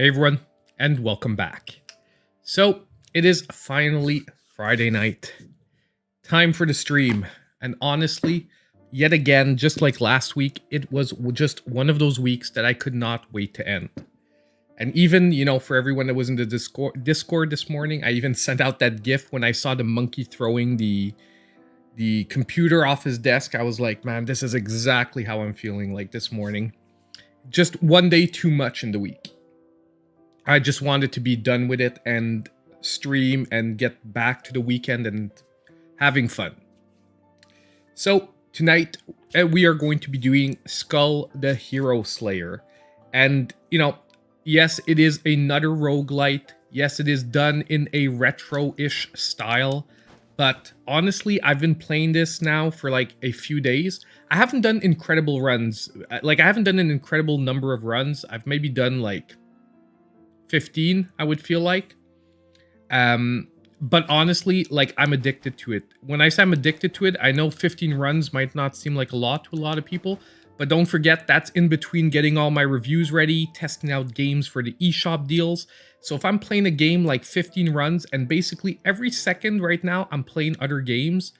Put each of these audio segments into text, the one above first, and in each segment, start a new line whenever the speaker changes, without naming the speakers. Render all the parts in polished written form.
Hey everyone, and welcome back. So, it is finally Friday night. Time for the stream. And honestly, yet again, just like last week, it was just one of those weeks that I could not wait to end. And even, for everyone that was in the Discord this morning, I even sent out that GIF when I saw the monkey throwing the computer off his desk. I was like, man, this is exactly how I'm feeling like this morning. Just one day too much in the week. I just wanted to be done with it and stream and get back to the weekend and having fun. So tonight we are going to be doing SKUL the Hero Slayer. And, yes, it is another roguelite. Yes, it is done in a retro-ish style. But honestly, I've been playing this now for like a few days. I haven't done incredible runs. I haven't done an incredible number of runs. I've maybe done like 15, I would feel like. But honestly, I'm addicted to it. When I say I'm addicted to it, I know 15 runs might not seem like a lot to a lot of people, but don't forget that's in between getting all my reviews ready, testing out games for the eShop deals. So if I'm playing a game like 15 runs, and basically every second right now I'm playing other games,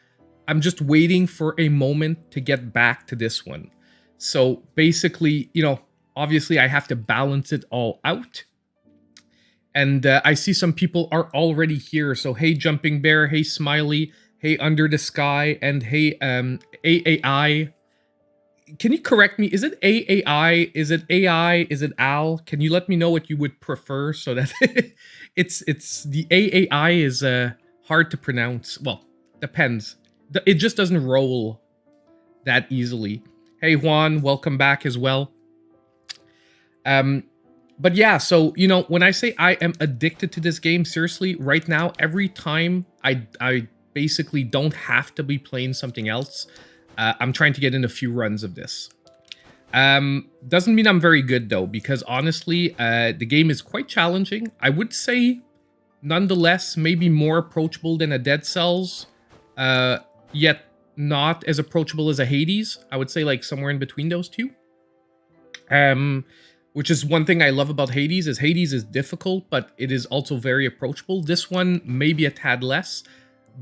I'm just waiting for a moment to get back to this one. So basically, obviously I have to balance it all out. And I see some people are already here. So hey, Jumping Bear. Hey, Smiley. Hey, Under the Sky. And hey, AAI. Can you correct me? Is it AAI? Is it AI? Is it Al? Can you let me know what you would prefer so that it's the AAI is hard to pronounce. Well, depends. It just doesn't roll that easily. Hey, Juan. Welcome back as well. But yeah, so, when I say I am addicted to this game, seriously, right now, every time I basically don't have to be playing something else, I'm trying to get in a few runs of this. Doesn't mean I'm very good, though, because honestly, the game is quite challenging. I would say, nonetheless, maybe more approachable than a Dead Cells, yet not as approachable as a Hades. I would say, somewhere in between those two. Which is one thing I love about Hades is difficult, but it is also very approachable. This one, maybe a tad less,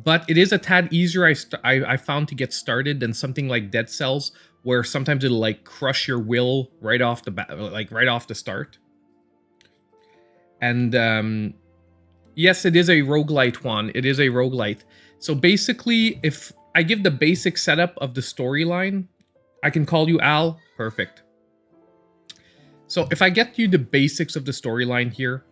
but it is a tad easier I found to get started than something like Dead Cells, where sometimes it'll crush your will right off the bat, right off the start. And yes, it is a roguelite one. It is a roguelite. So basically, if I give the basic setup of the storyline, I can call you Al. Perfect. So if I get you the basics of the storyline here,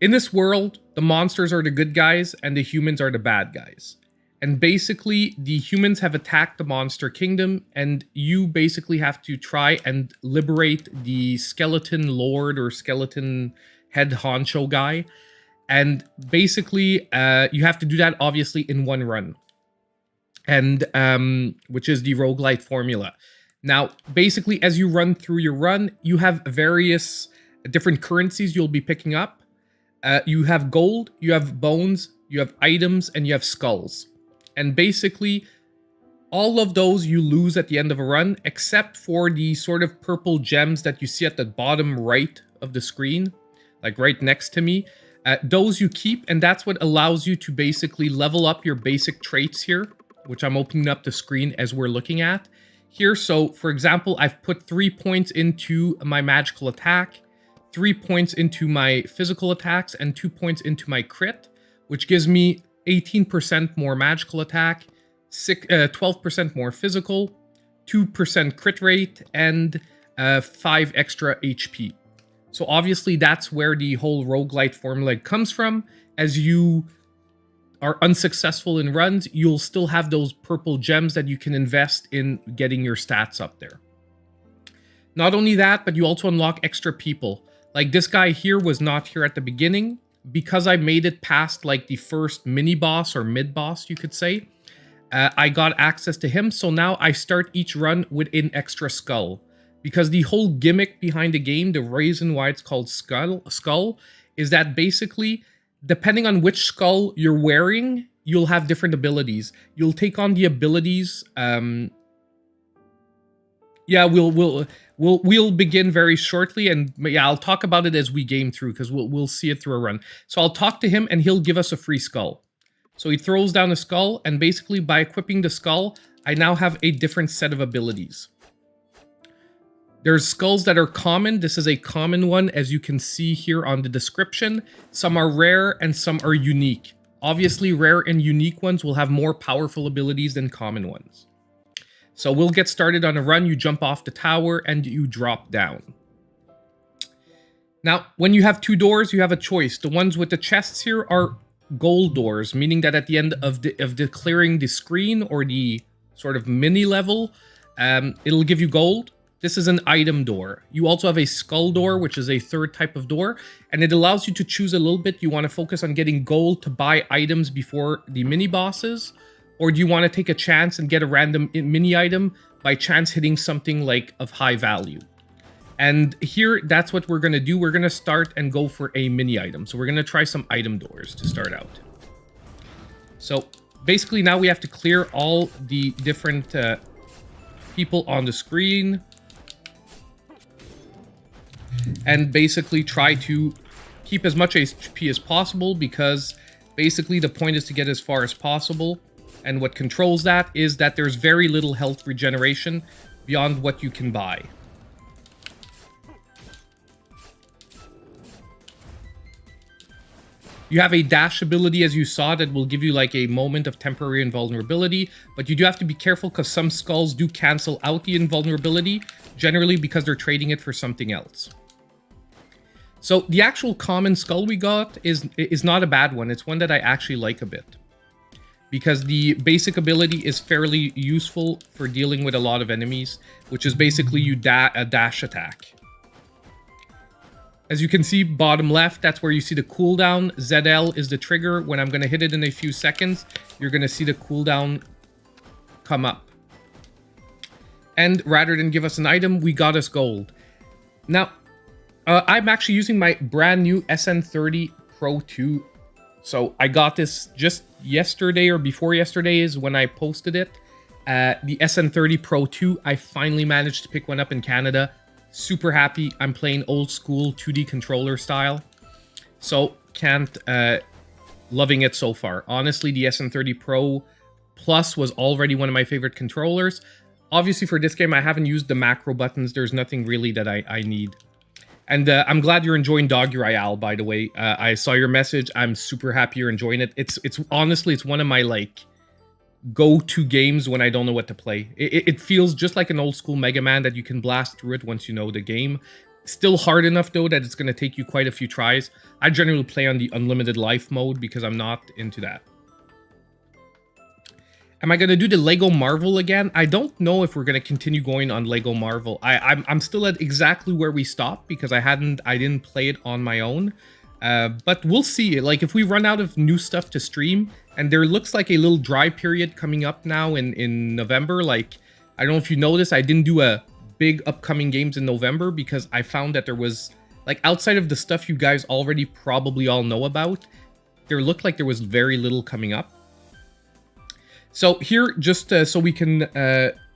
in this world, the monsters are the good guys and the humans are the bad guys. And basically, the humans have attacked the monster kingdom, and you basically have to try and liberate the skeleton lord or skeleton head honcho guy. And basically, you have to do that obviously in one run. And which is the roguelite formula. Now, basically, as you run through your run, you have various different currencies you'll be picking up. You have gold, you have bones, you have items, and you have skulls. And basically, all of those you lose at the end of a run, except for the sort of purple gems that you see at the bottom right of the screen, like right next to me. Those you keep, and that's what allows you to basically level up your basic traits here, which I'm opening up the screen as we're looking at. Here, so for example, I've put 3 points into my magical attack, 3 points into my physical attacks, and 2 points into my crit, which gives me 18% more magical attack, 12% more physical, 2% crit rate, and 5 extra HP. So obviously that's where the whole roguelite formula comes from. As you are unsuccessful in runs, you'll still have those purple gems that you can invest in getting your stats up there. Not only that, but you also unlock extra people. Like this guy here was not here at the beginning. Because I made it past the first mini-boss or mid-boss, you could say, I got access to him. So now I start each run with an extra skull. Because the whole gimmick behind the game, the reason why it's called SKUL, is that basically, depending on which skull you're wearing, you'll have different abilities. You'll take on the abilities Yeah, we'll begin very shortly, and yeah, I'll talk about it as we game through because we'll see it through a run. So I'll talk to him, and he'll give us a free skull. So he throws down a skull, and basically by equipping the skull, I now have a different set of abilities. There's skulls that are common. This is a common one, as you can see here on the description. Some are rare and some are unique. Obviously, rare and unique ones will have more powerful abilities than common ones. So we'll get started on a run. You jump off the tower and you drop down. Now, when you have two doors, you have a choice. The ones with the chests here are gold doors, meaning that at the end of clearing the screen or the sort of mini level, it'll give you gold. This is an item door. You also have a skull door, which is a third type of door, and it allows you to choose a little bit. You want to focus on getting gold to buy items before the mini bosses, or do you want to take a chance and get a random mini item by chance hitting something like of high value? And here, that's what we're going to do. We're going to start and go for a mini item. So we're going to try some item doors to start out. So basically now we have to clear all the different people on the screen. And basically try to keep as much HP as possible, because basically the point is to get as far as possible. And what controls that is that there's very little health regeneration beyond what you can buy. You have a dash ability, as you saw, that will give you like a moment of temporary invulnerability, but you do have to be careful because some skulls do cancel out the invulnerability, generally because they're trading it for something else. So the actual common skull we got is not a bad one. It's one that I actually like a bit, because the basic ability is fairly useful for dealing with a lot of enemies, which is basically you a dash attack. As you can see, bottom left, that's where you see the cooldown. ZL is the trigger. When I'm going to hit it in a few seconds, you're going to see the cooldown come up. And rather than give us an item, we got us gold. Now, I'm actually using my brand new SN30 Pro 2. So I got this just yesterday or before yesterday is when I posted it. The SN30 Pro 2, I finally managed to pick one up in Canada. Super happy. I'm playing old school 2D controller style. So loving it so far. Honestly, the SN30 Pro Plus was already one of my favorite controllers. Obviously for this game, I haven't used the macro buttons. There's nothing really that I need. And I'm glad you're enjoying Doggy Royale, by the way. I saw your message. I'm super happy you're enjoying it. It's honestly, it's one of my like go-to games when I don't know what to play. It feels just like an old school Mega Man that you can blast through it once you know the game. Still hard enough though that it's going to take you quite a few tries. I generally play on the unlimited life mode because I'm not into that. Am I going to do the Lego Marvel again? I don't know if we're going to continue going on Lego Marvel. I'm still at exactly where we stopped because I didn't play it on my own. But we'll see. Like if we run out of new stuff to stream, and there looks like a little dry period coming up now in November. Like, I don't know if you noticed, I didn't do a big upcoming games in November because I found that there was, like, outside of the stuff you guys already probably all know about, there looked like there was very little coming up. So here, just so we can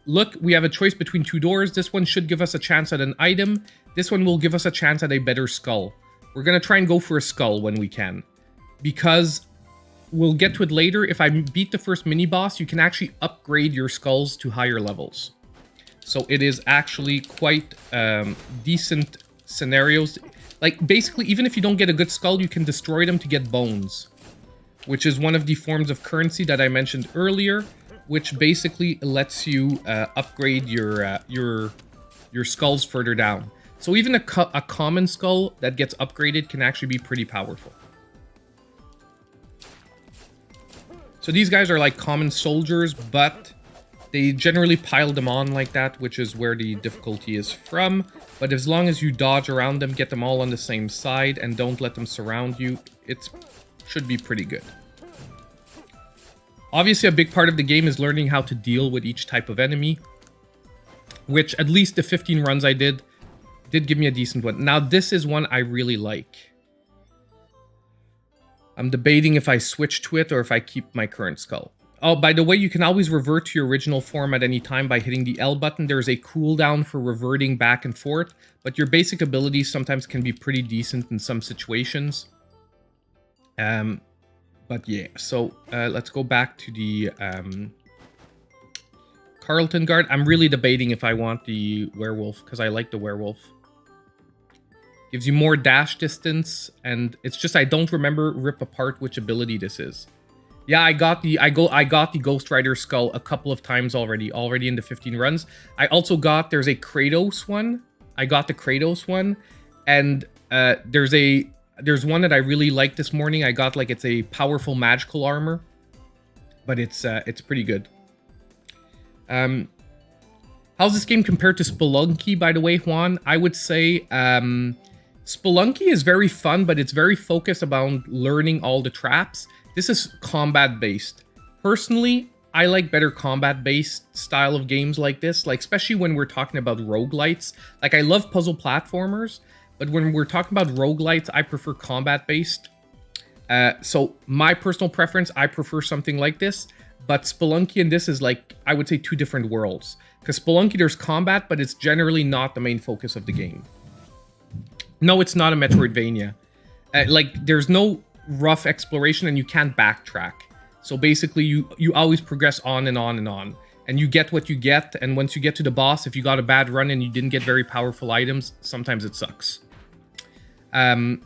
look, we have a choice between two doors. This one should give us a chance at an item. This one will give us a chance at a better skull. We're going to try and go for a skull when we can, because we'll get to it later. If I beat the first mini-boss, you can actually upgrade your skulls to higher levels. So it is actually quite decent scenarios. Like, basically, even if you don't get a good skull, you can destroy them to get bones, which is one of the forms of currency that I mentioned earlier, which basically lets you upgrade your skulls further down. So even a common skull that gets upgraded can actually be pretty powerful. So these guys are like common soldiers, but they generally pile them on like that, which is where the difficulty is from. But as long as you dodge around them, get them all on the same side, and don't let them surround you, it should be pretty good. Obviously, a big part of the game is learning how to deal with each type of enemy, which at least the 15 runs I did give me a decent one. Now, this is one I really like. I'm debating if I switch to it or if I keep my current skull. Oh, by the way, you can always revert to your original form at any time by hitting the L button. There's a cooldown for reverting back and forth, but your basic abilities sometimes can be pretty decent in some situations. But yeah, so let's go back to the Carlton Guard. I'm really debating if I want the Werewolf, because I like the Werewolf. Gives you more dash distance, and it's just I don't remember rip apart which ability this is. Yeah, I got the Ghost Rider skull a couple of times already in the 15 runs. I also got there's a Kratos one. I got the Kratos one, and there's one that I really like this morning. I got like it's a powerful magical armor, but it's pretty good. How's this game compared to Spelunky, by the way, Juan? I would say Spelunky is very fun, but it's very focused about learning all the traps. This is combat-based. Personally, I like better combat-based style of games like this, like especially when we're talking about roguelites. Like, I love puzzle platformers, but when we're talking about roguelites, I prefer combat-based. So my personal preference, I prefer something like this, but Spelunky and this is like, I would say, two different worlds. Because Spelunky, there's combat, but it's generally not the main focus of the game. No, it's not a Metroidvania. Like, there's no rough exploration and you can't backtrack. So basically, you always progress on and on and on. And you get what you get, and once you get to the boss, if you got a bad run and you didn't get very powerful items, sometimes it sucks.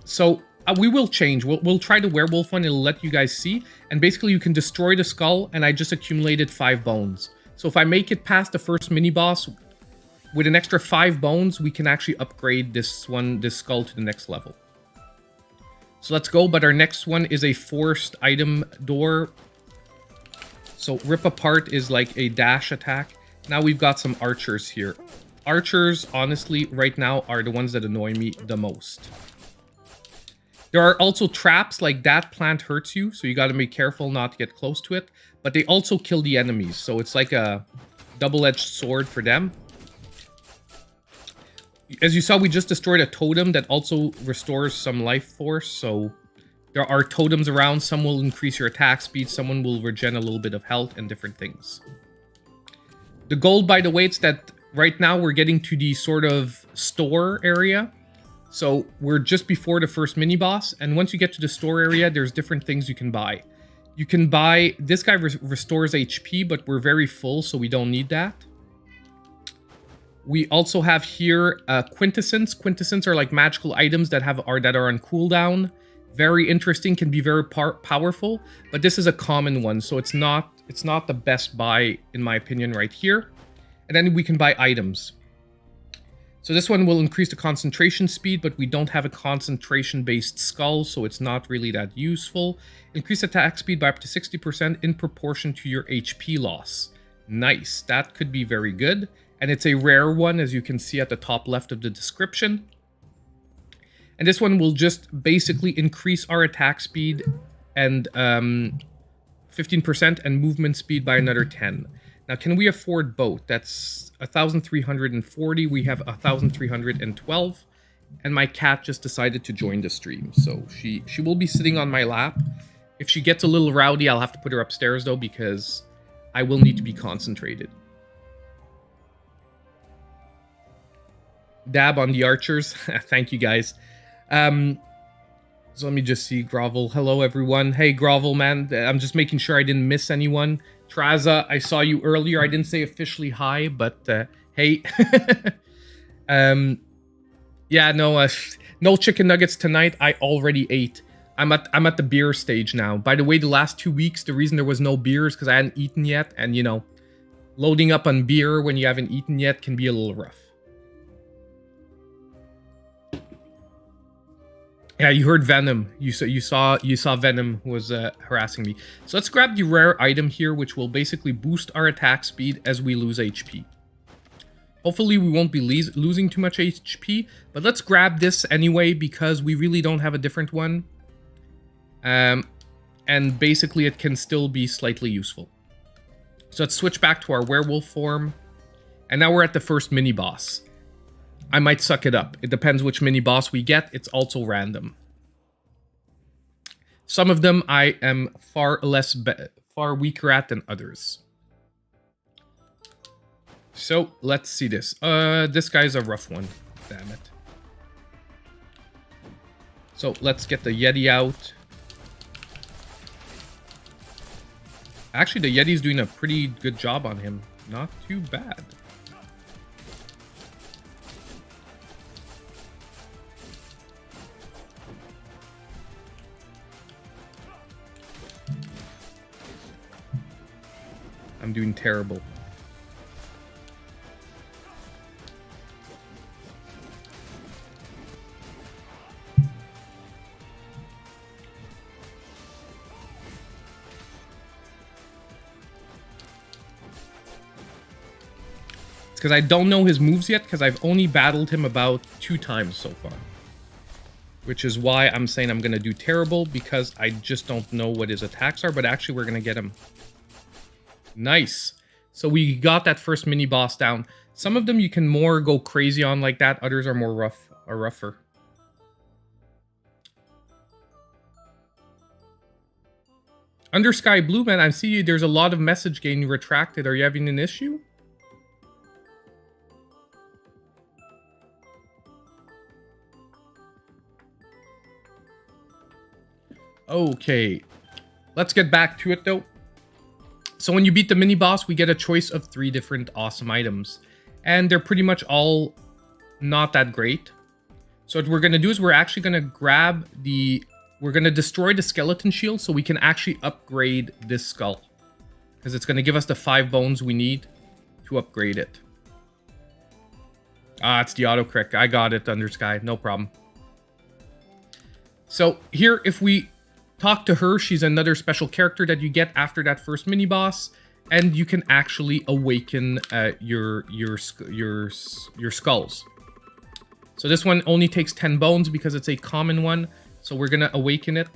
So we will change. We'll try the werewolf one. It'll let you guys see. And basically, you can destroy the skull, and I just accumulated 5 bones. So if I make it past the first mini-boss, with an extra 5 bones, we can actually upgrade this skull to the next level. So let's go, but our next one is a forced item door. So rip apart is like a dash attack. Now we've got some archers here. Archers, honestly, right now are the ones that annoy me the most. There are also traps, like that plant hurts you, so you got to be careful not to get close to it. But they also kill the enemies, so it's like a double-edged sword for them. As you saw, we just destroyed a totem that also restores some life force, so there are totems around. Some will increase your attack speed, someone will regen a little bit of health and different things. The goal, by the way, it's that right now we're getting to the sort of store area. So we're just before the first mini-boss, and once you get to the store area, there's different things you can buy. You can buy... This guy restores HP, but we're very full, so we don't need that. We also have here quintessence. Quintessence are like magical items that are on cooldown. Very interesting, can be very powerful, but this is a common one, so it's not the best buy in my opinion right here. And then we can buy items. So this one will increase the concentration speed, but we don't have a concentration-based skull, so it's not really that useful. Increase attack speed by up to 60% in proportion to your HP loss. Nice, that could be very good. And it's a rare one, as you can see at the top left of the description. And this one will just basically increase our attack speed and 15% and movement speed by another 10. Now, can we afford both? That's 1,340. We have 1,312. And my cat just decided to join the stream. So she will be sitting on my lap. If she gets a little rowdy, I'll have to put her upstairs, though, because I will need to be concentrated. Dab on the archers. Thank you, guys. So let me just see. Grovel. Hello, everyone. Hey, Grovel, man. I'm just making sure I didn't miss anyone. Traza, I saw you earlier. I didn't say officially hi, but hey. Yeah, no chicken nuggets tonight. I already ate. I'm at the beer stage now. By the way, the last 2 weeks, the reason there was no beer is because I hadn't eaten yet. And, you know, loading up on beer when you haven't eaten yet can be a little rough. Yeah, you heard Venom. You saw Venom who was harassing me. So let's grab the rare item here, which will basically boost our attack speed as we lose HP. Hopefully we won't be losing too much HP, but let's grab this anyway because we really don't have a different one. And basically it can still be slightly useful. So let's switch back to our werewolf form. And now we're at the first mini-boss. I might suck it up. It depends which mini-boss we get. It's also random. Some of them I am far far weaker at than others. So let's see this. This guy's a rough one. Damn it. So let's get the Yeti out. Actually, the Yeti's doing a pretty good job on him. Not too bad. I'm doing terrible. Because I don't know his moves yet, because I've only battled him about 2 times so far. Which is why I'm saying I'm going to do terrible, because I just don't know what his attacks are, but actually we're going to get him. Nice. So we got that first mini-boss down. Some of them you can more go crazy on like that, others are more rougher. Under Sky Blue, man, I see there's a lot of message getting retracted. Are you having an issue? Okay, let's get back to it though. So when you beat the mini boss, we get a choice of 3 different awesome items, and they're pretty much all not that great. So what we're going to do is we're actually going to grab we're going to destroy the skeleton shield so we can actually upgrade this skull, because it's going to give us the 5 bones we need to upgrade it. Ah, it's the autocorrect. I got it, Under Sky, no problem. So here, if we talk to her, she's another special character that you get after that first mini boss, and you can actually awaken your skulls. So this one only takes 10 bones because it's a common one, so we're gonna awaken it.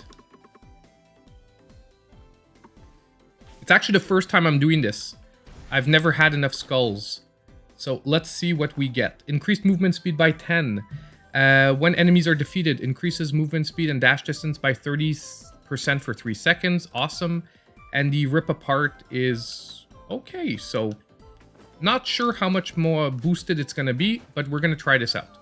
It's actually the first time I'm doing this. I've never had enough skulls. So let's see what we get. Increased movement speed by 10. When enemies are defeated, increases movement speed and dash distance by 30% for 3 seconds. Awesome. And the rip apart is okay. So not sure how much more boosted it's going to be, but we're going to try this out.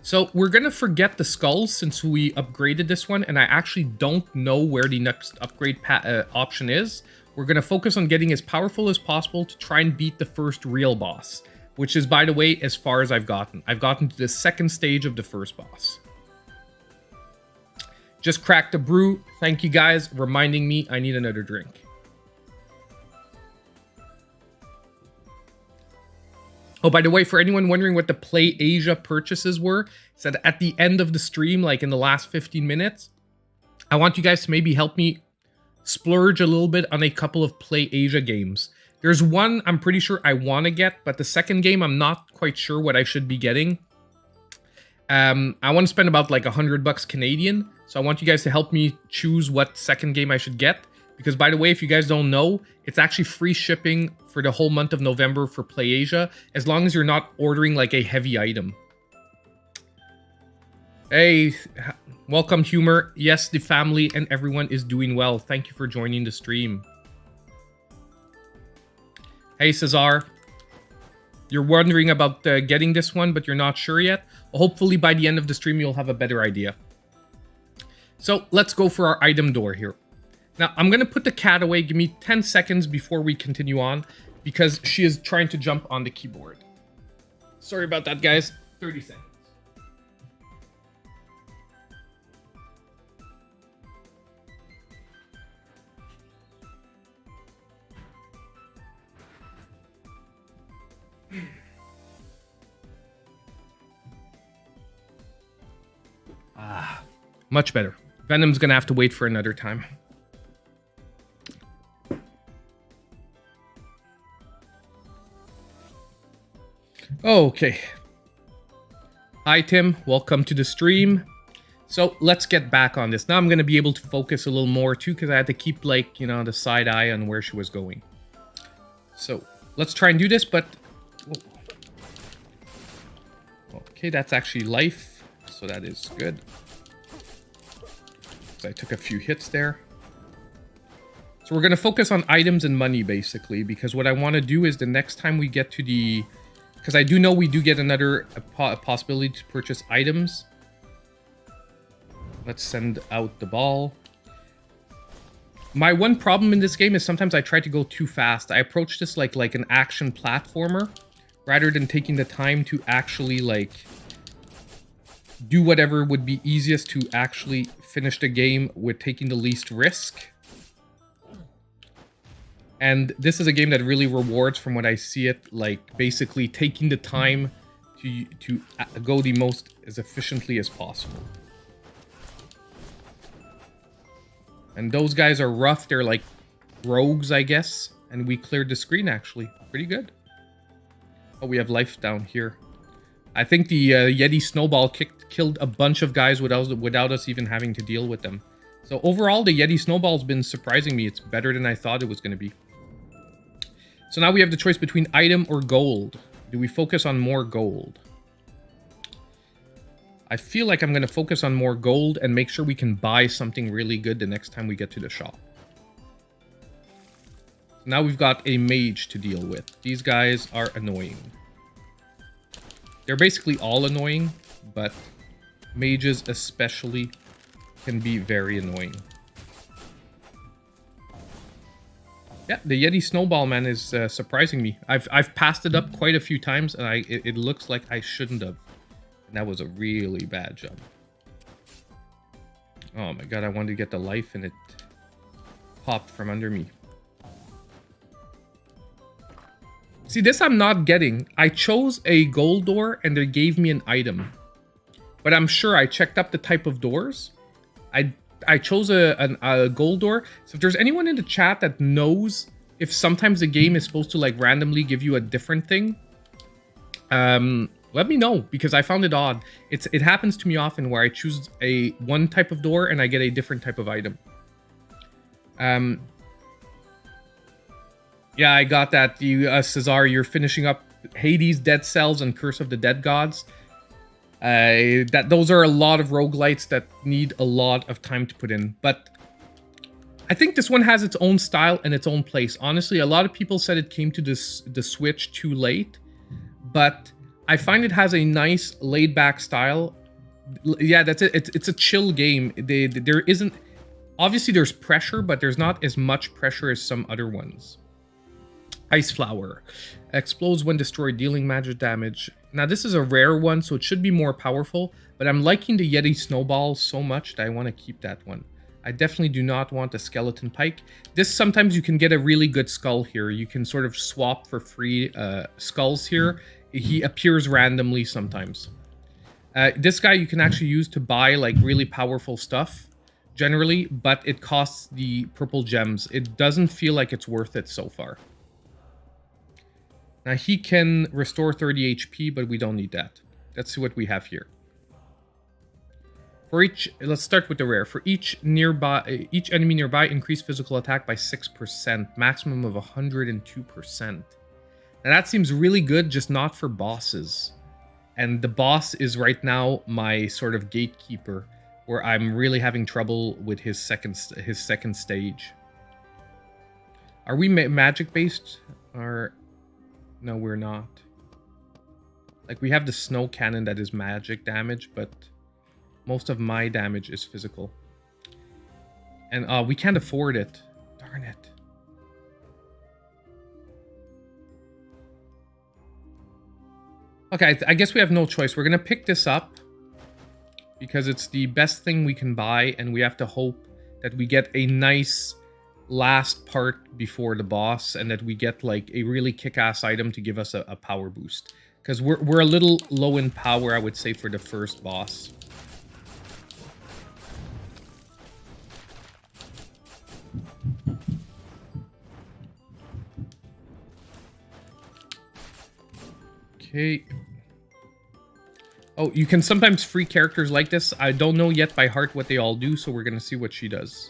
So we're going to forget the skulls since we upgraded this one, and I actually don't know where the next upgrade option is. We're going to focus on getting as powerful as possible to try and beat the first real boss, which is, by the way, as far as I've gotten. I've gotten to the 2nd stage of the first boss. Just cracked a brew. Thank you guys, reminding me I need another drink. Oh, by the way, for anyone wondering what the Play Asia purchases were, said at the end of the stream, like in the last 15 minutes, I want you guys to maybe help me splurge a little bit on a couple of Play Asia games. There's one I'm pretty sure I want to get, but the second game I'm not quite sure what I should be getting. I want to spend about like $100 Canadian, so I want you guys to help me choose what second game I should get. Because by the way, if you guys don't know, it's actually free shipping for the whole month of November for Play Asia, as long as you're not ordering like a heavy item. Hey, welcome Humor. Yes, the family and everyone is doing well. Thank you for joining the stream. Hey Cesar, you're wondering about getting this one, but you're not sure yet. Well, hopefully by the end of the stream, you'll have a better idea. So let's go for our item door here. Now, I'm going to put the cat away. Give me 10 seconds before we continue on, because she is trying to jump on the keyboard. Sorry about that, guys. 30 seconds. Ah, much better. Venom's going to have to wait for another time. Okay. Hi, Tim. Welcome to the stream. So let's get back on this. Now I'm going to be able to focus a little more too, because I had to keep like, you know, the side eye on where she was going. So let's try and do this, but... Okay, that's actually life. So that is good. So I took a few hits there. So we're going to focus on items and money, basically, because what I want to do is the next time we get to the... Because I do know we do get another possibility to purchase items. Let's send out the ball. My one problem in this game is sometimes I try to go too fast. I approach this like an action platformer, rather than taking the time to actually, like, do whatever would be easiest to actually finish the game with taking the least risk. And this is a game that really rewards, from what I see it, like, basically taking the time to go the most as efficiently as possible. And those guys are rough. They're like rogues, I guess. And we cleared the screen, actually. Pretty good. Oh, we have life down here. I think the Yeti Snowball killed a bunch of guys without us even having to deal with them. So overall, the Yeti Snowball's been surprising me. It's better than I thought it was going to be. So now we have the choice between item or gold. Do we focus on more gold? I feel like I'm going to focus on more gold and make sure we can buy something really good the next time we get to the shop. So now we've got a mage to deal with. These guys are annoying. They're basically all annoying, but mages especially can be very annoying. Yeah, the Yeti Snowball, man, is surprising me. I've passed it up quite a few times, and it looks like I shouldn't have. And that was a really bad jump. Oh my god, I wanted to get the life and it popped from under me. See, this I'm not getting. I chose a gold door and they gave me an item. But I'm sure I checked up the type of doors. I chose a gold door. So if there's anyone in the chat that knows if sometimes the game is supposed to like randomly give you a different thing, let me know, because I found it odd. It happens to me often where I choose one type of door and I get a different type of item. Yeah, I got that. Cesar, you're finishing up Hades, Dead Cells, and Curse of the Dead Gods. Those are a lot of roguelites that need a lot of time to put in. But I think this one has its own style and its own place. Honestly, a lot of people said it came to the Switch too late. But I find it has a nice laid-back style. Yeah, that's it. It's a chill game. There isn't... Obviously, there's pressure, but there's not as much pressure as some other ones. Ice Flower. Explodes when destroyed, dealing magic damage. Now, this is a rare one, so it should be more powerful. But I'm liking the Yeti Snowball so much that I want to keep that one. I definitely do not want a Skeleton Pike. This, sometimes you can get a really good skull here. You can sort of swap for free skulls here. He appears randomly sometimes. This guy you can actually use to buy like really powerful stuff, generally, but it costs the purple gems. It doesn't feel like it's worth it so far. Now he can restore 30 HP, but we don't need that. Let's see what we have here. For each, let's start with the rare. For each enemy nearby, increase physical attack by 6%, maximum of 102%. Now that seems really good, just not for bosses. And the boss is right now my sort of gatekeeper, where I'm really having trouble with his second stage. Are we magic based? Or no, we're not. Like, we have the snow cannon that is magic damage, but most of my damage is physical. And we can't afford it. Darn it. Okay, I guess we have no choice. We're going to pick this up because it's the best thing we can buy, and we have to hope that we get a nice last part before the boss, and that we get like a really kick-ass item to give us a power boost. Because we're a little low in power, I would say, for the first boss. Okay. Oh, you can sometimes free characters like this. I don't know yet by heart what they all do, so we're going to see what she does.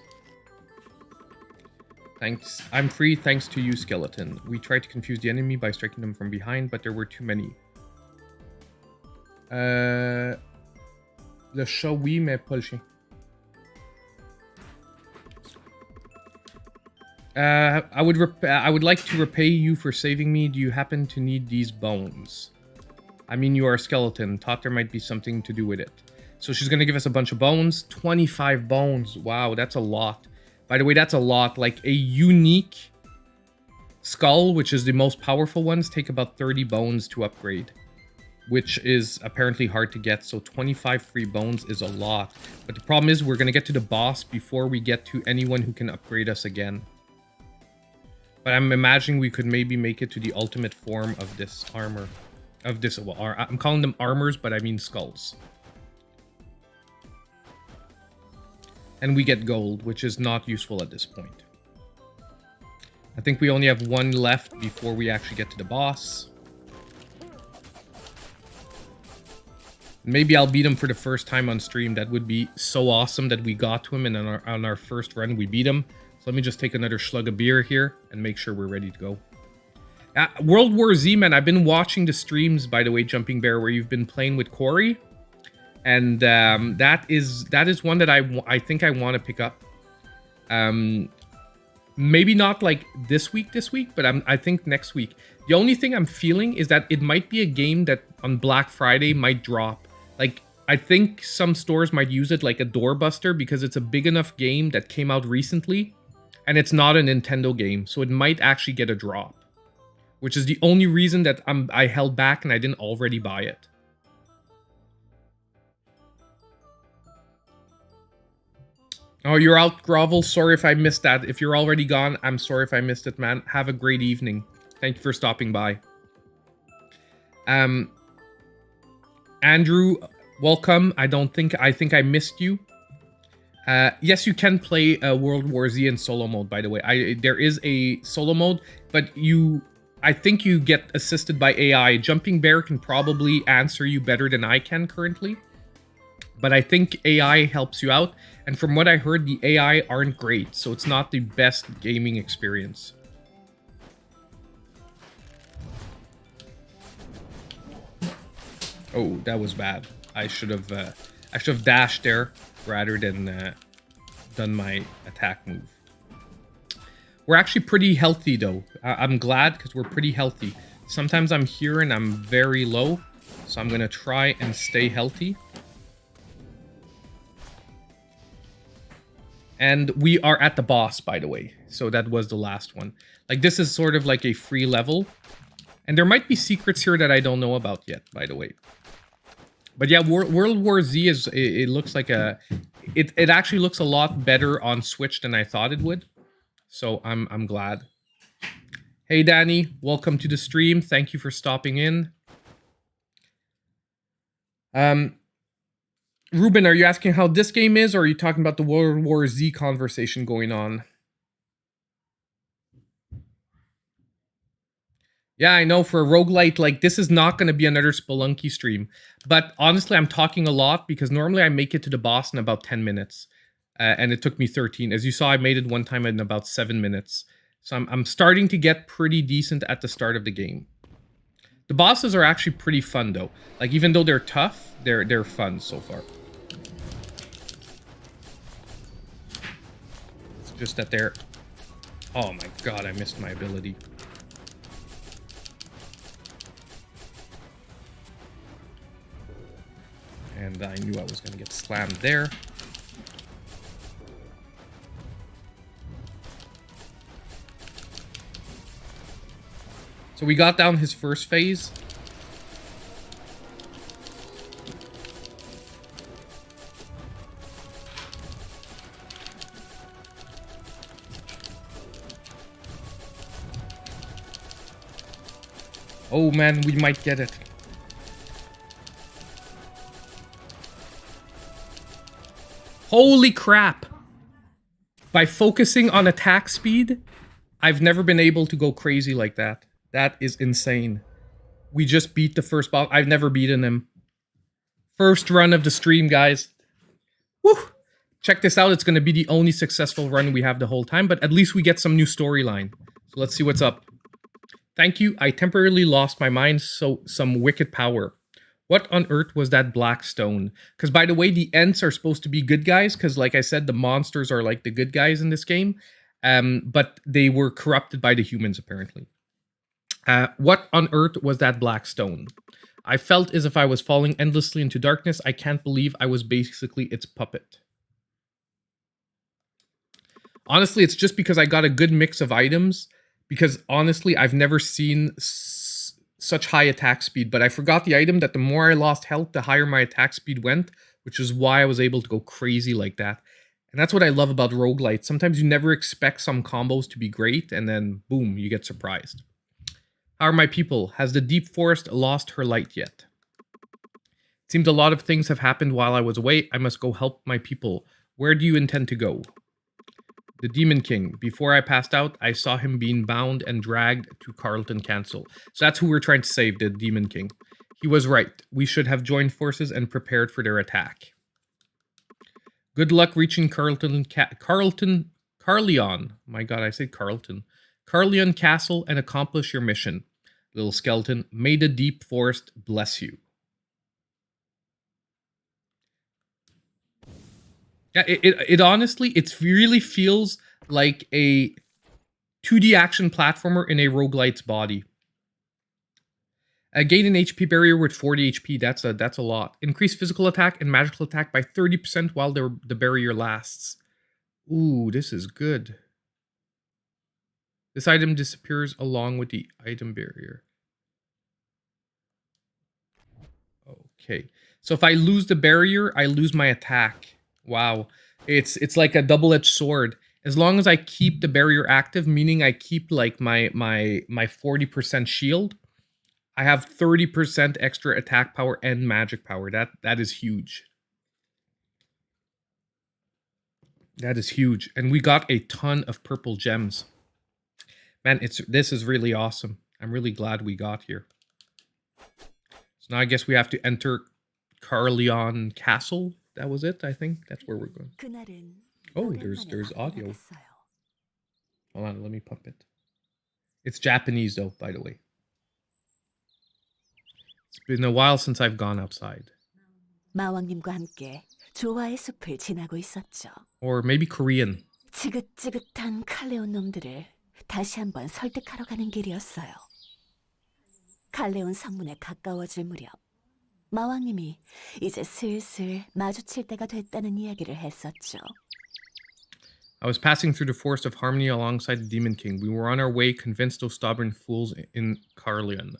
Thanks. I'm free thanks to you, Skeleton. We tried to confuse the enemy by striking them from behind, but there were too many. Le chat, oui, mais pas le chien. I would like to repay you for saving me. Do you happen to need these bones? I mean, you are a skeleton. Thought there might be something to do with it. So she's going to give us a bunch of bones. 25 bones. Wow, that's a lot. By the way, that's a lot. Like, a unique skull, which is the most powerful ones, take about 30 bones to upgrade, which is apparently hard to get. So 25 free bones is a lot. But the problem is we're going to get to the boss before we get to anyone who can upgrade us again. But I'm imagining we could maybe make it to the ultimate form of this armor. Of this, well, I'm calling them armors, but I mean skulls. And we get gold, which is not useful at this point. I think we only have one left before we actually get to the boss. Maybe I'll beat him for the first time on stream. That would be so awesome that we got to him, and on our first run we beat him. So let me just take another slug of beer here and make sure we're ready to go. World War Z, man, I've been watching the streams, by the way, Jumping Bear, where you've been playing with Corey. And that is one that I think I want to pick up. Maybe not like this week, but I think next week. The only thing I'm feeling is that it might be a game that on Black Friday might drop. Like, I think some stores might use it like a doorbuster because it's a big enough game that came out recently. And it's not a Nintendo game, so it might actually get a drop. Which is the only reason that I held back and I didn't already buy it. Oh, you're out, Grovel. Sorry if I missed that. If you're already gone, I'm sorry if I missed it, man. Have a great evening. Thank you for stopping by. Andrew, welcome. I think I missed you. Yes, you can play World War Z in solo mode, by the way. There is a solo mode, but I think you get assisted by AI. Jumping Bear can probably answer you better than I can currently. But I think AI helps you out. And from what I heard, the AI aren't great. So it's not the best gaming experience. Oh, that was bad. I should have dashed there rather than done my attack move. We're actually pretty healthy, though. I'm glad because we're pretty healthy. Sometimes I'm here and I'm very low. So I'm going to try and stay healthy. And we are at the boss, by the way. So that was the last one. Like, this is sort of like a free level. And there might be secrets here that I don't know about yet, by the way. But yeah, World War Z is... It looks like a... It actually looks a lot better on Switch than I thought it would. So I'm glad. Hey, Danny. Welcome to the stream. Thank you for stopping in. Ruben, are you asking how this game is, or are you talking about the World War Z conversation going on? Yeah, I know, for a roguelite, like, this is not going to be another Spelunky stream. But honestly, I'm talking a lot because normally I make it to the boss in about 10 minutes. And it took me 13. As you saw, I made it one time in about 7 minutes. So I'm starting to get pretty decent at the start of the game. The bosses are actually pretty fun, though. Like, even though they're tough, they're fun so far. It's just that they're... Oh my god, I missed my ability. And I knew I was going to get slammed there. So we got down his first phase. Oh man, we might get it. Holy crap! By focusing on attack speed, I've never been able to go crazy like that. That is insane. We just beat the first boss. I've never beaten him. First run of the stream, guys. Woo! Check this out. It's going to be the only successful run we have the whole time, but at least we get some new storyline. So let's see what's up. Thank you. I temporarily lost my mind, so some wicked power. What on earth was that black stone? Because, by the way, the Ents are supposed to be good guys, because, like I said, the monsters are like the good guys in this game. but they were corrupted by the humans, apparently. What on earth was that black stone? I felt as if I was falling endlessly into darkness. I can't believe I was basically its puppet. Honestly, it's just because I got a good mix of items. Because honestly, I've never seen such high attack speed. But I forgot the item that the more I lost health, the higher my attack speed went. Which is why I was able to go crazy like that. And that's what I love about roguelites. Sometimes you never expect some combos to be great. And then, boom, you get surprised. How are my people? Has the deep forest lost her light yet? It seems a lot of things have happened while I was away. I must go help my people. Where do you intend to go? The Demon King. Before I passed out, I saw him being bound and dragged to Carlton Castle. So that's who we're trying to save, the Demon King. He was right. We should have joined forces and prepared for their attack. Good luck reaching Carleon. My god, I said Carlton. Carleon Castle and accomplish your mission. Little skeleton, may the deep forest bless you. Yeah, it honestly, it really feels like a 2D action platformer in a roguelite's body. Gain an HP barrier with 40 HP, that's a lot. Increase physical attack and magical attack by 30% while the barrier lasts. Ooh, this is good. This item disappears along with the item barrier. Okay. So if I lose the barrier, I lose my attack. Wow. It's like a double-edged sword. As long as I keep the barrier active, meaning I keep like my 40% shield, I have 30% extra attack power and magic power. That is huge. That is huge. And we got a ton of purple gems. Man, this is really awesome. I'm really glad we got here. So now I guess we have to enter Carleon Castle. That was it, I think. That's where we're going. Oh, there's audio. Hold on, let me pump it. It's Japanese though, by the way. It's been a while since I've gone outside.
마왕님과 함께 조화의 숲을 지나고 있었죠.
Or maybe Korean.
지긋지긋한 칼레온 놈들을 다시 한번 설득하러 가는 길이었어요. 칼레온 성문에 가까워질 무렵 마왕님이 이제 슬슬 마주칠 때가 됐다는 이야기를 했었죠.
I was passing through the forest of harmony alongside the Demon King. We were on our way, convinced those stubborn fools in Carleon.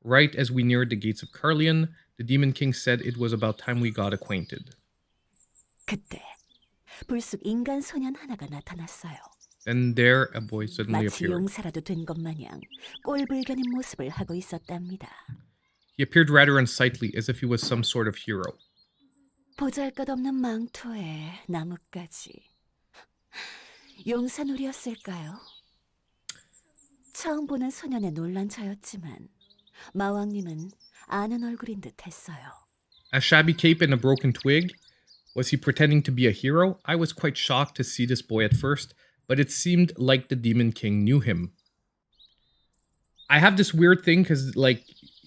Right as we neared the gates of Carleon, the Demon King said it was about time we got acquainted.
그때 불쑥 인간 소년 하나가 나타났어요.
Then there a boy suddenly
마치
appeared.
용사라도 된 것 마냥 꼴불견인 모습을 하고 있었답니다.
He appeared rather unsightly, as if he was some sort of hero.
보잘것없는 망토에 나뭇가지. 용사놀이였을까요? 처음 보는 소년의 놀란 저였지만 마왕님은 아는 얼굴인 듯 했어요.
A shabby cape and a broken twig? Was he pretending to be a hero? I was quite shocked to see this boy at first, but it seemed like the Demon King knew him. I have this weird thing because, like,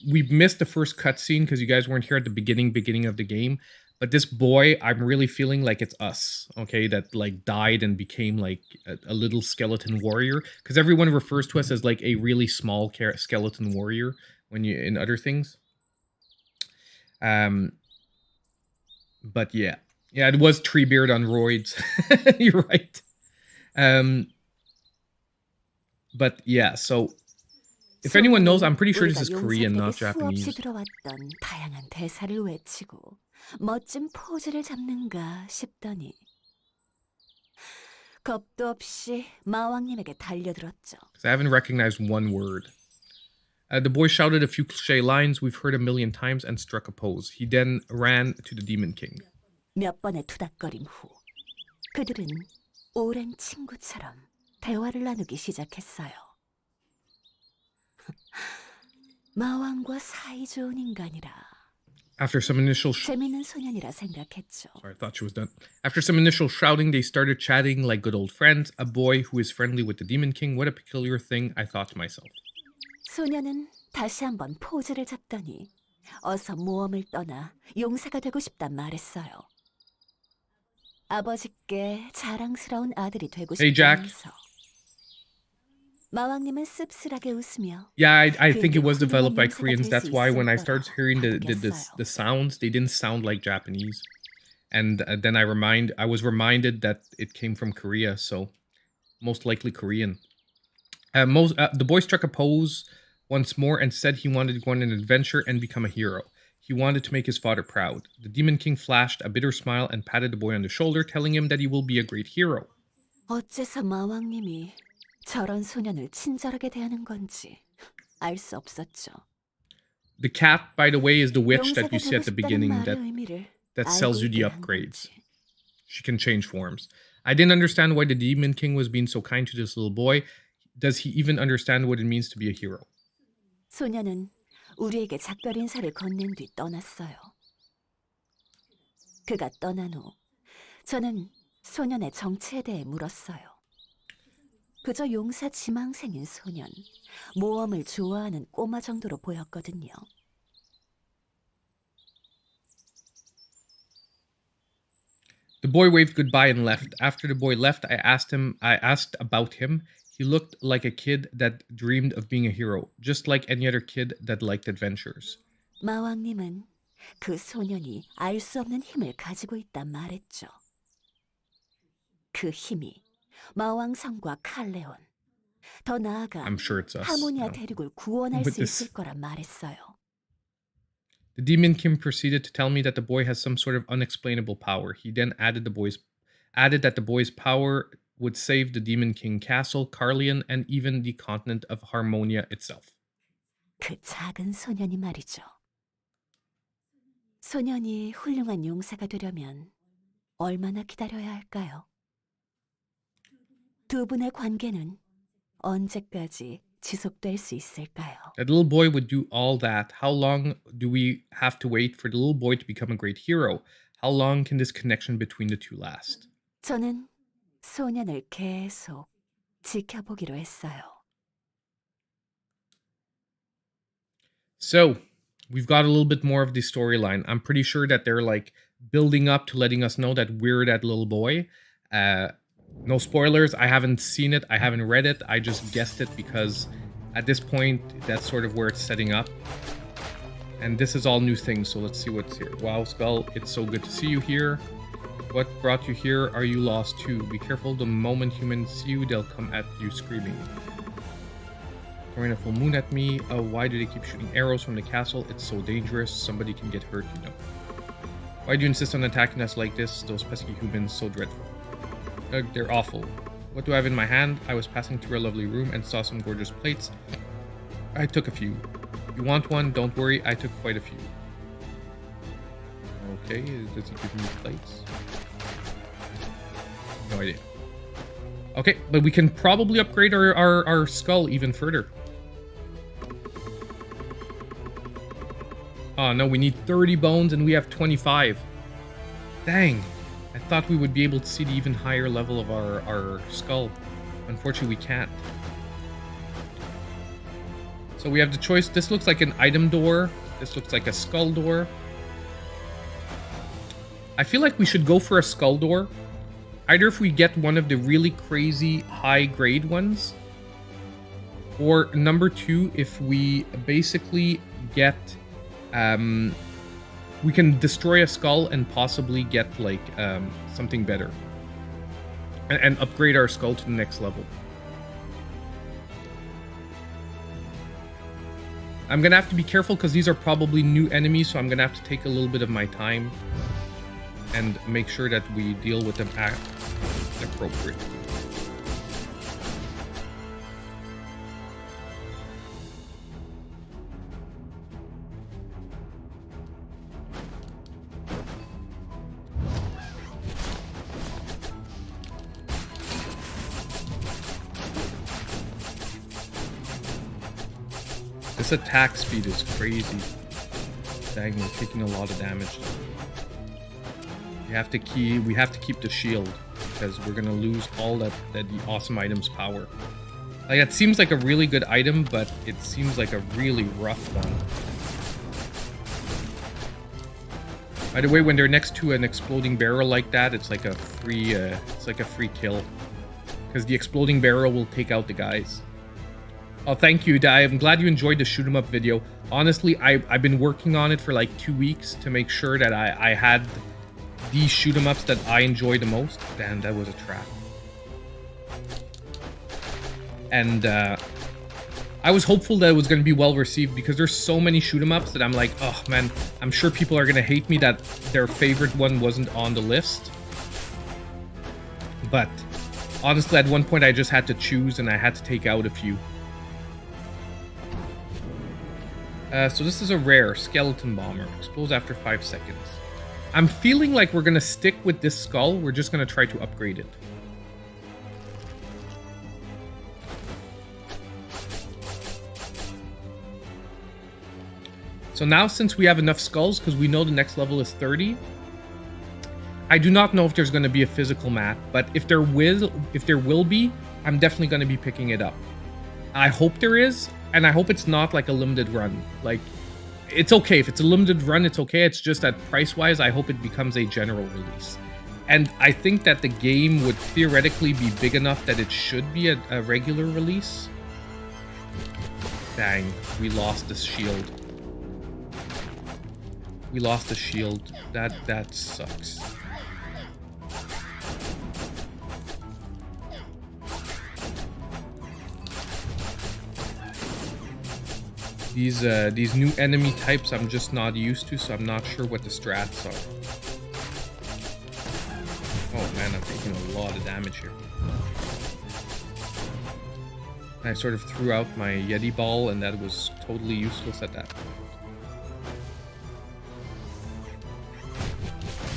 we missed the first cutscene because you guys weren't here at the beginning of the game. But this boy, I'm really feeling like it's us, okay? That, like, died and became, like, a little skeleton warrior. Because everyone refers to us as, like, a really small skeleton warrior when you in other things. But yeah. Yeah, it was Treebeard on roids. You're right. But yeah, so if anyone knows, I'm pretty sure this is Korean, not Japanese.
들어왔던 다양한 대사를 외치고 멋진 포즈를 잡는가 싶더니 겁도 없이 마왕님에게 달려들었죠.
Because I haven't recognized one word. The boy shouted a few cliché lines we've heard a million times and struck a pose. He then ran to the Demon King.
몇 번의 투닥거림 후 그들은 오랜 친구처럼 대화를 나누기 시작했어요. 마왕과 사이 좋은 인간이라.
After some initial
재밌는 소년이라 생각했죠.
Sorry, I thought she was done. After some initial shouting, they started chatting like good old friends. A boy who is friendly with the Demon King. What a peculiar thing, I thought to myself.
소년은 다시 한번 포즈를 잡더니 어서 모험을 떠나 용사가 되고 싶단 말했어요. 아버지께 자랑스러운 아들이 되고
Hey, Jack.
싶다면서. 마왕님은 씁쓸하게 웃으며
Yeah, I think
그에게
it was developed by
훌륭한 용사가
Koreans.
될
That's
수
why when
있을
I
거라
started hearing
안겼어요.
the sounds, they didn't sound like Japanese. And then I was reminded that it came from Korea, so most likely Korean. The boy struck a pose once more and said he wanted to go on an adventure and become a hero. He wanted to make his father proud. The Demon King flashed a bitter smile and patted the boy on the shoulder, telling him that he will be a great hero.
어째서 마왕님이 저런 소년을 친절하게 대하는 건지 알 수 없었죠.
The cat, by the way, is the witch that
용사가
you see
되고
at the
싶다는
beginning
말의
that
의미를
sells
알고
you the
있긴 한
upgrades.
건지.
She can change forms. I didn't understand why the Demon King was being so kind to this little boy. Does he even understand what it means to be a hero?
소년은 우리에게 작별 인사를 건넨 뒤 떠났어요. 그가 떠난 후 저는 소년의 정체에 대해 물었어요. 그저 용사 지망생인 소년, 모험을 좋아하는 꼬마 정도로 보였거든요.
The boy waved goodbye and left. After the boy left, I asked about him. He looked like a kid that dreamed of being a hero, just like any other kid that liked adventures.
마왕님은 그 소년이 알 수 없는 힘을 가지고 있다 말했죠. 그 힘이 마왕성과 칼레온, 더 나아가
I'm sure it's us.
하모니아
No.
대륙을 구원할
With
수
this-
있을 거라 말했어요.
The Demon King proceeded to tell me that the boy has some sort of unexplainable power. He then added that the boy's power would save the Demon King Castle, Carlion, and even the continent of Harmonia itself.
그 작은 소년이 말이죠. 소년이 훌륭한 용사가 되려면 얼마나 기다려야 할까요? 두 분의 관계는 언제까지 지속될 수 있을까요?
That little boy would do all that. How long do we have to wait for the little boy to become a great hero? How long can this connection between the two last?
저는 소년을 계속 지켜보기로 했어요.
So, we've got a little bit more of the storyline. I'm pretty sure that they're like building up to letting us know that we're that little boy. No spoilers. I haven't seen it. I haven't read it. I just guessed it because at this point, that's sort of where it's setting up. And this is all new things, so let's see what's here. Wow, Skull, it's so good to see you here. What brought you here? Are you lost too? Be careful, the moment humans see you, they'll come at you screaming. Throwing a full moon at me. Oh, why do they keep shooting arrows from the castle? It's so dangerous. Somebody can get hurt, you know. Why do you insist on attacking us like this? Those pesky humans, so dreadful. They're awful. What do I have in my hand? I was passing through a lovely room and saw some gorgeous plates. I took a few. You want one? Don't worry, I took quite a few. Okay, does he give me plates? No idea. Okay, but we can probably upgrade our skull even further. Oh no, we need 30 bones and we have 25. Dang. I thought we would be able to see the even higher level of our skull. Unfortunately, we can't. So we have the choice. This looks like an item door. This looks like a skull door. I feel like we should go for a skull door. Either if we get one of the really crazy high grade ones, or number two, if we basically get we can destroy a skull and possibly get like something better and upgrade our skull to the next level. I'm gonna have to be careful because these are probably new enemies, so I'm gonna have to take a little bit of my time and make sure that we deal with them appropriately. This attack speed is crazy. Dang, we're taking a lot of damage. We have to keep the shield because we're gonna lose all the awesome item's power. Like, it seems like a really good item, but it seems like a really rough one. By the way, when they're next to an exploding barrel like that, it's like a free kill, because the exploding barrel will take out the guys. Oh, thank you. I'm glad you enjoyed the shoot 'em up video. Honestly, I've been working on it for like 2 weeks to make sure that I had these shoot 'em ups that I enjoy the most. Damn, that was a trap. And I was hopeful that it was going to be well received because there's so many shoot 'em ups that I'm like, oh man, I'm sure people are going to hate me that their favorite one wasn't on the list. But honestly, at one point I just had to choose and I had to take out a few. So this is a rare skeleton bomber. Explodes after 5 seconds. I'm feeling like we're going to stick with this skull. We're just going to try to upgrade it. So now, since we have enough skulls, because we know the next level is 30, I do not know if there's going to be a physical map, but if there will be, I'm definitely going to be picking it up. I hope there is, and I hope it's not like a limited run. Like, it's okay. If it's a limited run, it's okay. It's just that price-wise, I hope it becomes a general release. And I think that the game would theoretically be big enough that it should be a regular release. Dang, we lost the shield. We lost the shield. That sucks. These new enemy types I'm just not used to, so I'm not sure what the strats are. Oh man, I'm taking a lot of damage here. I sort of threw out my Yeti ball, and that was totally useless at that point.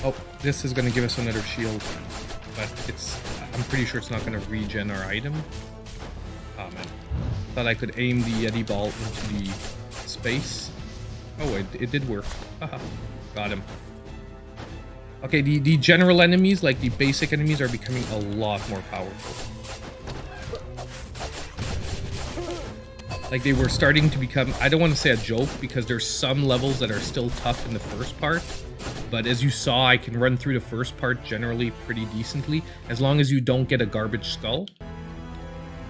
Oh, this is going to give us another shield, but I'm pretty sure it's not going to regen our item. Oh man. Thought I could aim the Yeti ball into the space. Oh, it did work. Haha. Got him. Okay, the general enemies, like the basic enemies, are becoming a lot more powerful. Like, they were starting to become, I don't want to say a joke, because there's some levels that are still tough in the first part. But as you saw, I can run through the first part generally pretty decently, as long as you don't get a garbage skull.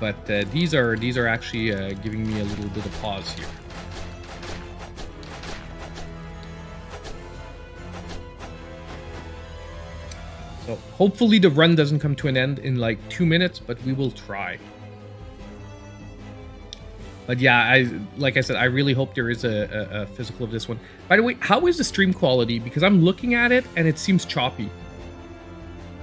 But these are actually giving me a little bit of pause here. So hopefully the run doesn't come to an end in like 2 minutes, but we will try. But yeah, like I said, I really hope there is a physical of this one. By the way, how is the stream quality? Because I'm looking at it and it seems choppy.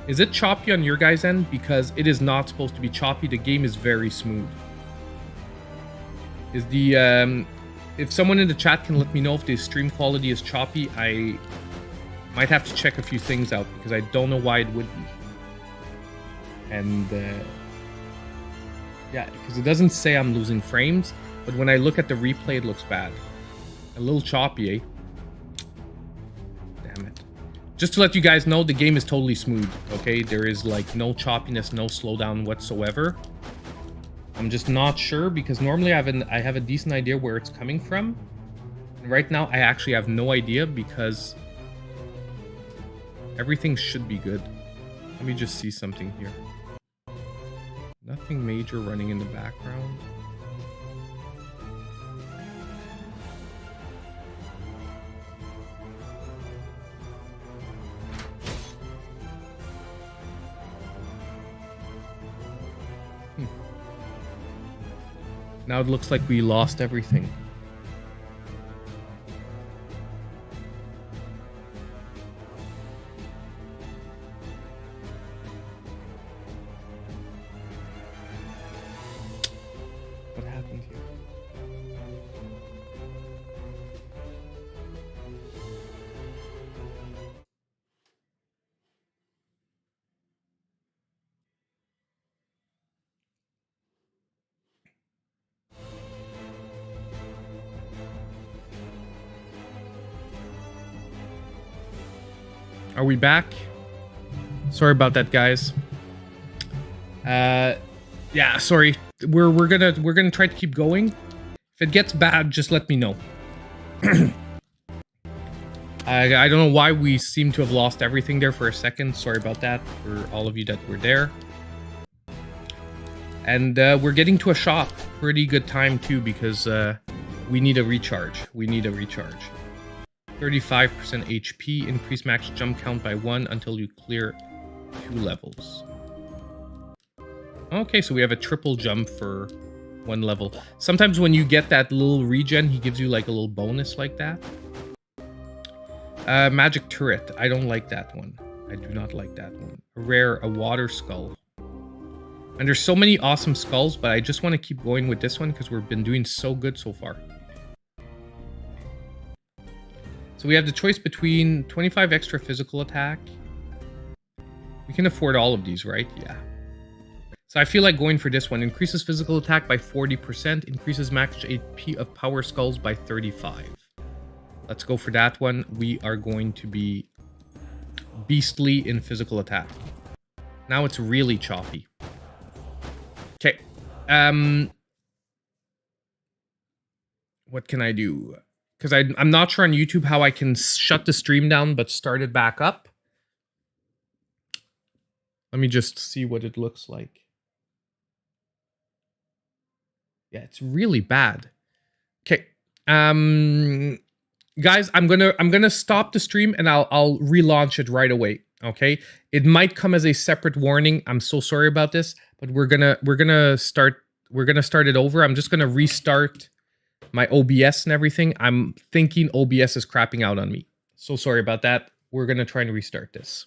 Is it choppy on your guys' end? Because it is not supposed to be choppy. The game is very smooth. Is the if someone in the chat can let me know if the stream quality is choppy, I might have to check a few things out because I don't know why it would be. And yeah, because it doesn't say I'm losing frames, but when I look at the replay, it looks bad. A little choppy, eh? Damn it. Just to let you guys know, the game is totally smooth, okay? There is like no choppiness, no slowdown whatsoever. I'm just not sure because normally I have a decent idea where it's coming from. And right now, I actually have no idea because everything should be good. Let me just see something here. Nothing major running in the background. Now it looks like we lost everything. What happened here? Are we back? Sorry about that, guys. Yeah, sorry. We're gonna try to keep going. If it gets bad, just let me know. I don't know why we seem to have lost everything there for a second. Sorry about that for all of you that were there. And we're getting to a shop. Pretty good time too, because we need a recharge. 35% HP, increase max jump count by 1 until you clear 2 levels. Okay, so we have a triple jump for 1 level. Sometimes when you get that little regen, he gives you like a little bonus like that. Magic turret. I don't like that one. I do not like that one. A water skull. And there's so many awesome skulls, but I just want to keep going with this one because we've been doing so good so far. So we have the choice between 25 extra physical attack. We can afford all of these, right? Yeah. So I feel like going for this one. Increases physical attack by 40%. Increases max HP of power skulls by 35. Let's go for that one. We are going to be beastly in physical attack. Now it's really choppy. Okay. What can I do? Because I'm not sure on YouTube how I can shut the stream down but start it back up. Let me just see what it looks like. Yeah, it's really bad. Okay. Guys, I'm gonna stop the stream and I'll relaunch it right away. Okay. It might come as a separate warning. I'm so sorry about this, but we're gonna start it over. I'm just gonna restart my OBS and everything. I'm thinking OBS is crapping out on me. So sorry about that. We're gonna try and restart this.